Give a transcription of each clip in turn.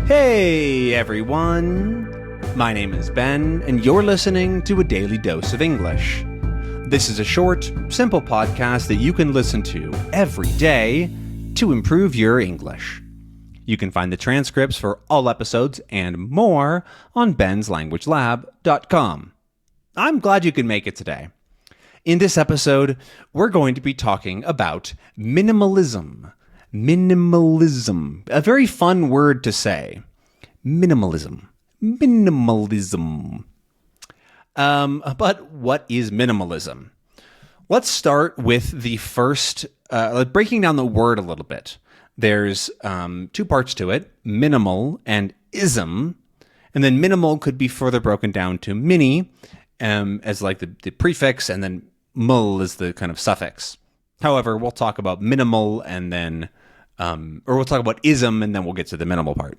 Hey everyone! My name is Ben, and you're listening to A Daily Dose of English. This is a short, simple podcast that you can listen to every day to improve your English. You can find the transcripts for all episodes and more on benslanguagelab.com. I'm glad you can make it today. In this episode, we're going to be talking about minimalism. Minimalism. A very fun word to say. Minimalism. Minimalism. But what is minimalism? Let's start with the first, breaking down the word a little bit. There's two parts to it, minimal and ism. And then minimal could be further broken down to mini, as like the prefix, and then mul is the kind of suffix. However, we'll talk about minimal and then, or we'll talk about ism and then we'll get to the minimal part.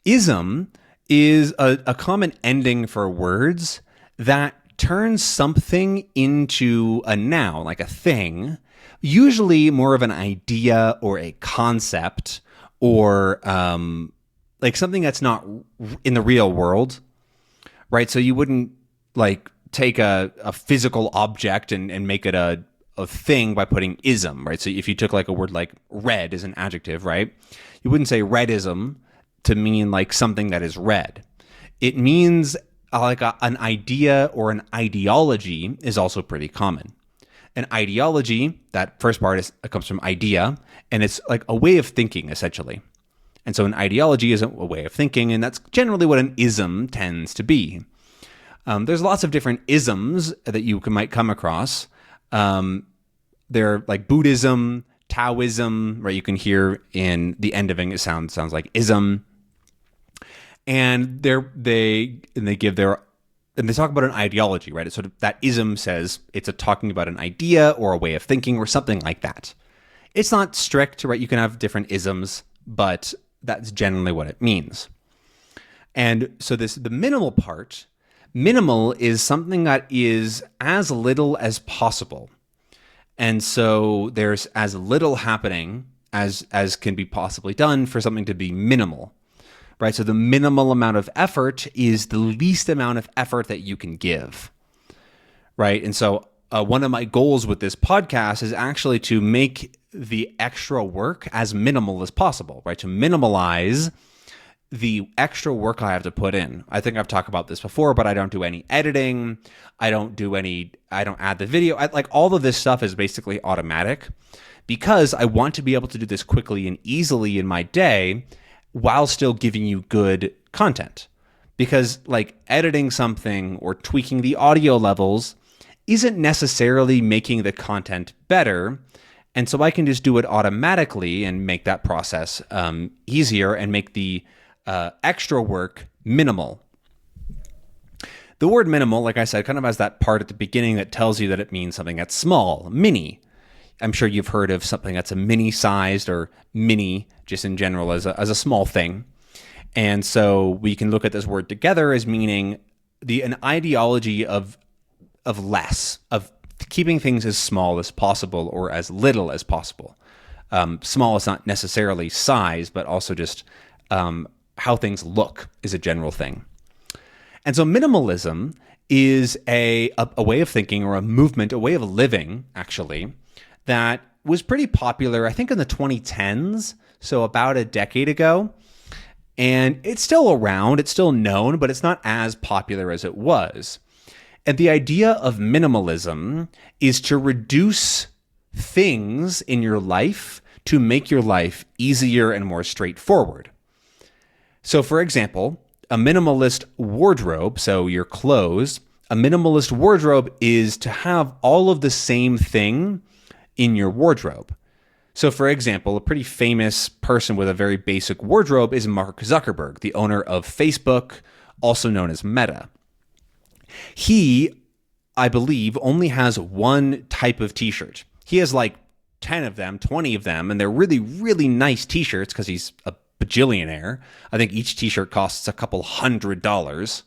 Ism is a common ending for words that turns something into a noun, like a thing, usually more of an idea or a concept or like something that's not in the real world, right? So you wouldn't like take a physical object and make it a thing by putting ism, right? So if you took like a word like red as an adjective, right? You wouldn't say redism to mean like something that is red. It means like an idea or an ideology is also pretty common. An ideology, that first part comes from idea, and it's like a way of thinking essentially. And so an ideology is a way of thinking, and that's generally what an ism tends to be. There's lots of different isms that you might come across. They're like Buddhism, Taoism, right? You can hear in the end of it sounds like ism. And they talk about an ideology, right? It's sort of that ism says it's talking about an idea or a way of thinking or something like that. It's not strict, right? You can have different isms, but that's generally what it means. And so the minimal part, minimal is something that is as little as possible. And so there's as little happening as can be possibly done for something to be minimal, right? So the minimal amount of effort is the least amount of effort that you can give, right? And so one of my goals with this podcast is actually to make the extra work as minimal as possible, right? To minimalize the extra work I have to put in. I think I've talked about this before, but I don't do any editing. I don't add the video. Like all of this stuff is basically automatic because I want to be able to do this quickly and easily in my day while still giving you good content. Because like editing something or tweaking the audio levels isn't necessarily making the content better. And so I can just do it automatically and make that process easier and make the extra work minimal. The word minimal, like I said, kind of has that part at the beginning that tells you that it means something that's small, mini. I'm sure you've heard of something that's a mini-sized or mini, just in general, as a small thing. And so we can look at this word together as meaning an ideology of less, of keeping things as small as possible or as little as possible. Small is not necessarily size, but also just how things look is a general thing. And so minimalism is a way of thinking or a movement, a way of living, actually, that was pretty popular, I think, in the 2010s, so about a decade ago. And it's still around, it's still known, but it's not as popular as it was. And the idea of minimalism is to reduce things in your life to make your life easier and more straightforward. So, for example, a minimalist wardrobe, so your clothes, a minimalist wardrobe is to have all of the same thing in your wardrobe. So, for example, a pretty famous person with a very basic wardrobe is Mark Zuckerberg, the owner of Facebook, also known as Meta. He, I believe, only has one type of t-shirt. He has like 10 of them, 20 of them, and they're really, really nice t-shirts because he's a bajillionaire. I think each t-shirt costs a couple $100,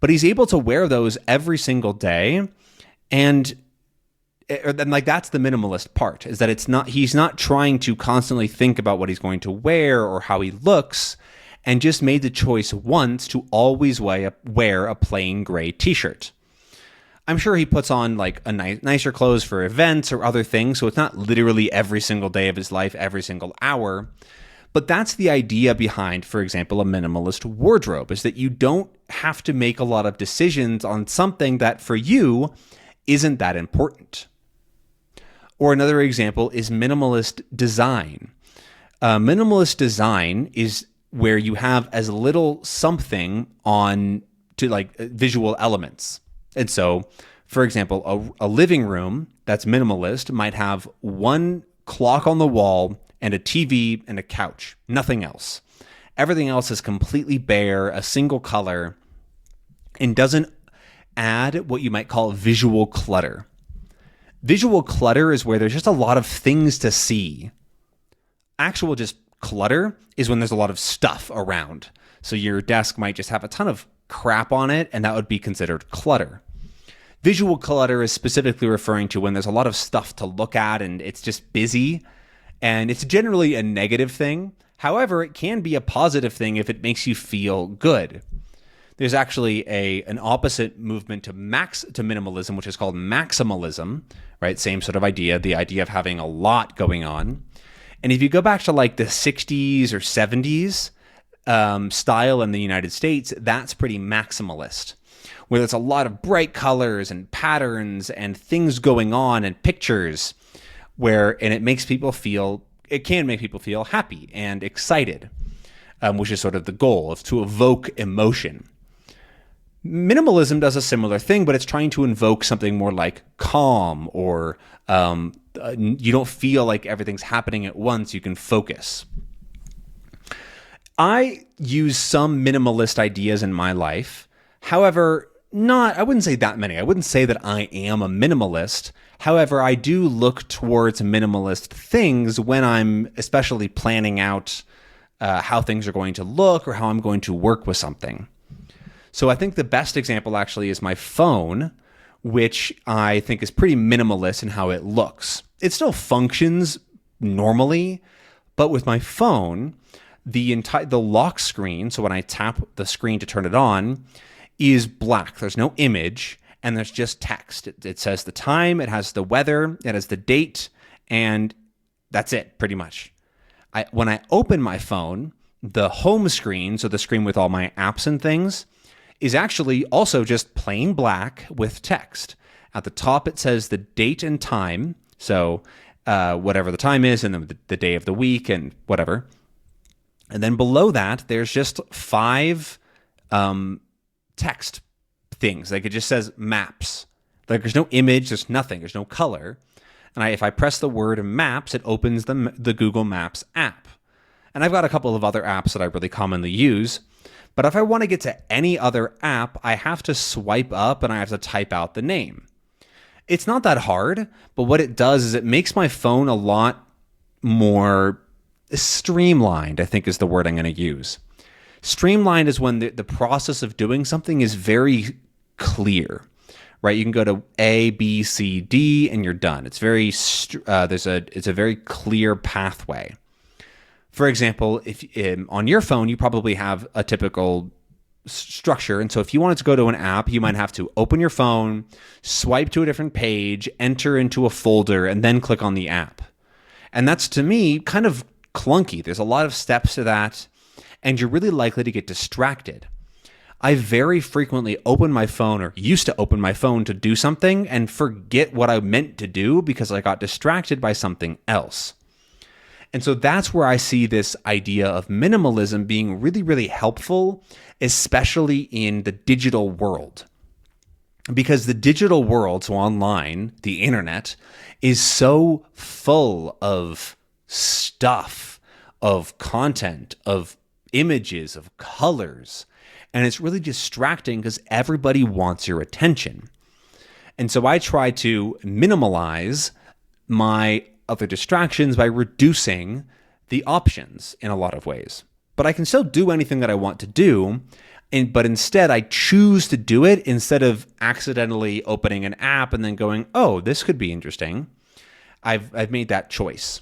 but he's able to wear those every single day. And and like that's the minimalist part, is that he's not trying to constantly think about what he's going to wear or how he looks, and just made the choice once to always wear a plain gray t-shirt. I'm sure he puts on like a nicer clothes for events or other things, so it's not literally every single day of his life, every single hour. But that's the idea behind, for example, a minimalist wardrobe, is that you don't have to make a lot of decisions on something that for you isn't that important. Or another example is minimalist design. Minimalist design is where you have as little something on to like visual elements. And so, for example, a living room that's minimalist might have one clock on the wall and a TV and a couch, nothing else. Everything else is completely bare, a single color, and doesn't add what you might call visual clutter. Visual clutter is where there's just a lot of things to see. Actual just clutter is when there's a lot of stuff around. So your desk might just have a ton of crap on it, and that would be considered clutter. Visual clutter is specifically referring to when there's a lot of stuff to look at and it's just busy, and it's generally a negative thing. However, it can be a positive thing if it makes you feel good. There's actually an opposite movement to minimalism, which is called maximalism, right? Same sort of idea, the idea of having a lot going on. And if you go back to like the 60s or 70s style in the United States, that's pretty maximalist, where there's a lot of bright colors and patterns and things going on and pictures, and it can make people feel happy and excited, which is sort of the goal, of to evoke emotion. Minimalism does a similar thing, but it's trying to invoke something more like calm, or you don't feel like everything's happening at once. You can focus. I use some minimalist ideas in my life. However, I wouldn't say that many. I wouldn't say that I am a minimalist. However, I do look towards minimalist things when I'm especially planning out how things are going to look or how I'm going to work with something. So I think the best example actually is my phone, which I think is pretty minimalist in how it looks. It still functions normally, but with my phone, the lock screen, so when I tap the screen to turn it on, is black. There's no image, and there's just text. It says the time, it has the weather, it has the date, and that's it, pretty much. When I open my phone, the home screen, so the screen with all my apps and things, is actually also just plain black with text. At the top, it says the date and time, so whatever the time is, and then the day of the week, and whatever. And then below that, there's just 5 text things. Like it just says maps. Like there's no image, there's nothing, there's no color. And if I press the word maps, it opens the Google Maps app. And I've got a couple of other apps that I really commonly use. But if I want to get to any other app, I have to swipe up and I have to type out the name. It's not that hard, but what it does is it makes my phone a lot more streamlined, I think is the word I'm going to use. Streamlined is when the process of doing something is very clear, right? You can go to A, B, C, D, and you're done. It's it's a very clear pathway. For example, if on your phone, you probably have a typical structure. And so if you wanted to go to an app, you might have to open your phone, swipe to a different page, enter into a folder, and then click on the app. And that's, to me, kind of clunky. There's a lot of steps to that, and you're really likely to get distracted. I very frequently open my phone, or used to open my phone to do something and forget what I meant to do because I got distracted by something else. And so that's where I see this idea of minimalism being really, really helpful, especially in the digital world. Because the digital world, so online, the internet, is so full of stuff, of content, of images, of colors. And it's really distracting because everybody wants your attention. And so I try to minimalize my other distractions by reducing the options in a lot of ways. But I can still do anything that I want to do. But instead I choose to do it instead of accidentally opening an app and then going, oh, this could be interesting. I've made that choice.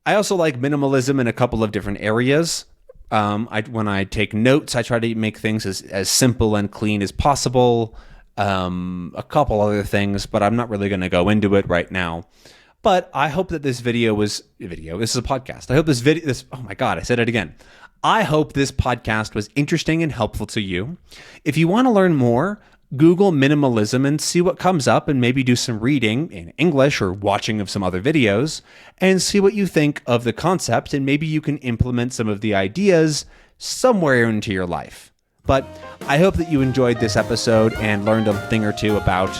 I also like minimalism in a couple of different areas. When I take notes, I try to make things as simple and clean as possible. A couple other things, but I'm not really going to go into it right now. But I hope that this this is a podcast. I hope oh my God, I said it again. I hope this podcast was interesting and helpful to you. If you want to learn more, Google minimalism and see what comes up, and maybe do some reading in English or watching of some other videos and see what you think of the concept, and maybe you can implement some of the ideas somewhere into your life. But I hope that you enjoyed this episode and learned a thing or two about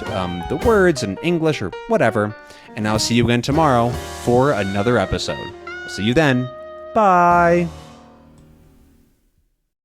the words in English or whatever. And I'll see you again tomorrow for another episode. See you then. Bye.